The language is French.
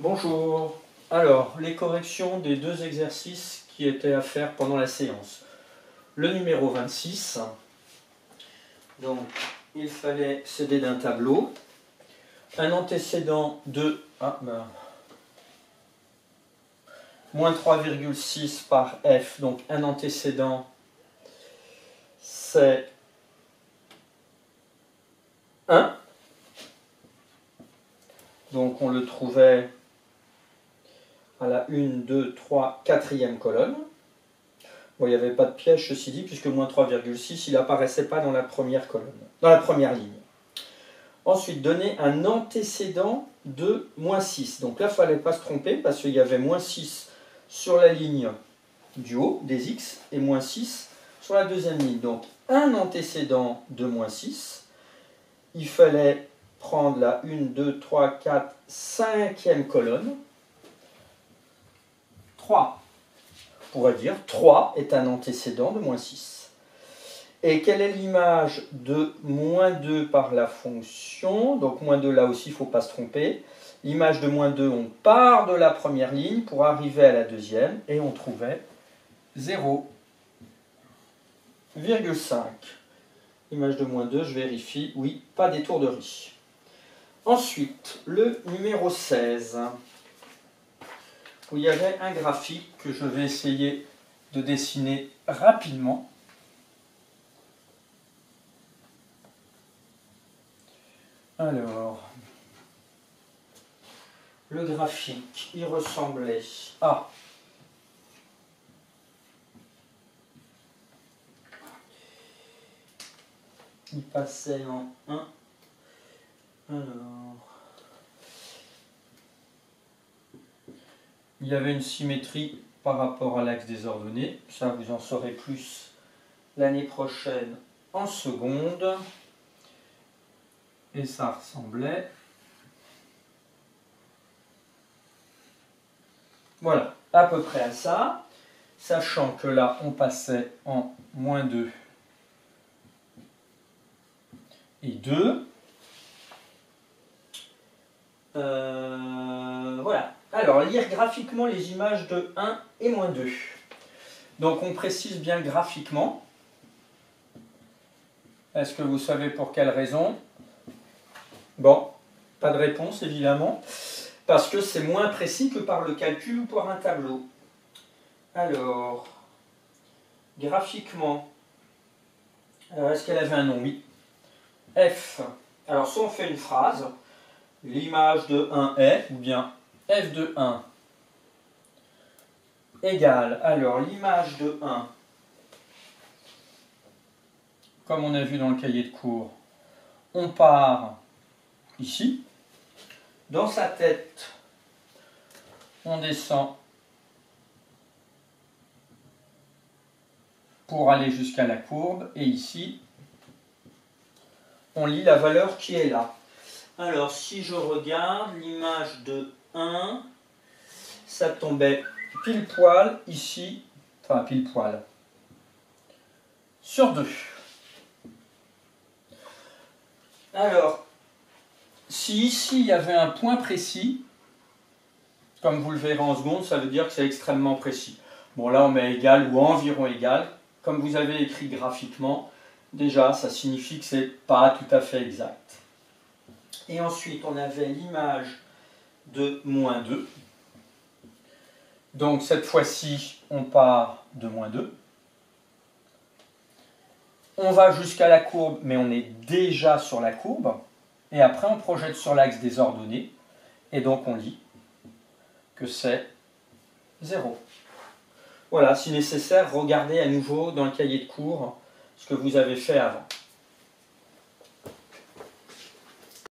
Bonjour. Alors, les corrections des deux exercices qui étaient à faire pendant la séance. Le numéro 26, donc il fallait s'aider d'un tableau. Un antécédent de moins 3,6 par f, donc un antécédent, c'est 1. Donc on le trouvait à la 1, 2, 3, 4e colonne. Bon, il n'y avait pas de piège, ceci dit, puisque moins 3,6, il n'apparaissait pas dans la première colonne, dans la première ligne. Ensuite, donner un antécédent de moins 6. Donc là, il ne fallait pas se tromper, parce qu'il y avait moins 6 sur la ligne du haut, des x, et moins 6 sur la deuxième ligne. Donc, un antécédent de moins 6, il fallait prendre la 1, 2, 3, 4, 5e colonne. 3. On pourrait dire 3 est un antécédent de moins 6. Et quelle est l'image de moins 2 par la fonction? Donc moins 2 là aussi, il ne faut pas se tromper. L'image de moins 2, on part de la première ligne pour arriver à la deuxième et on trouvait 0,5. Image de moins 2, je vérifie, oui, pas d'étourderie. Ensuite, le numéro 16, où il y avait un graphique que je vais essayer de dessiner rapidement. Alors, le graphique, il ressemblait à... Il passait en 1. Alors... Il y avait une symétrie par rapport à l'axe des ordonnées. Ça, vous en saurez plus l'année prochaine en seconde. Et ça ressemblait... Voilà, à peu près à ça. Sachant que là, on passait en moins 2 et 2. Voilà. Alors, lire graphiquement les images de 1 et moins 2. Donc, on précise bien graphiquement. Est-ce que vous savez pour quelle raison? Bon, pas de réponse, évidemment. Parce que c'est moins précis que par le calcul ou par un tableau. Alors, graphiquement, est-ce qu'elle avait un nom? Oui. F. Alors, soit on fait une phrase, l'image de 1 est, ou bien f de 1 égale, alors l'image de 1, comme on a vu dans le cahier de cours, on part ici, dans sa tête, on descend pour aller jusqu'à la courbe, et ici, on lit la valeur qui est là. Alors, si je regarde l'image de 1, ça tombait pile poil ici, enfin pile poil, sur 2. Alors, si ici il y avait un point précis, comme vous le verrez en seconde, ça veut dire que c'est extrêmement précis. Bon, là on met égal ou environ égal. Comme vous avez écrit graphiquement, déjà ça signifie que c'est pas tout à fait exact. Et ensuite on avait l'image de moins 2. Donc cette fois-ci, on part de moins 2. On va jusqu'à la courbe, mais on est déjà sur la courbe. Et après, on projette sur l'axe des ordonnées. Et donc, on lit que c'est 0. Voilà, si nécessaire, regardez à nouveau dans le cahier de cours ce que vous avez fait avant.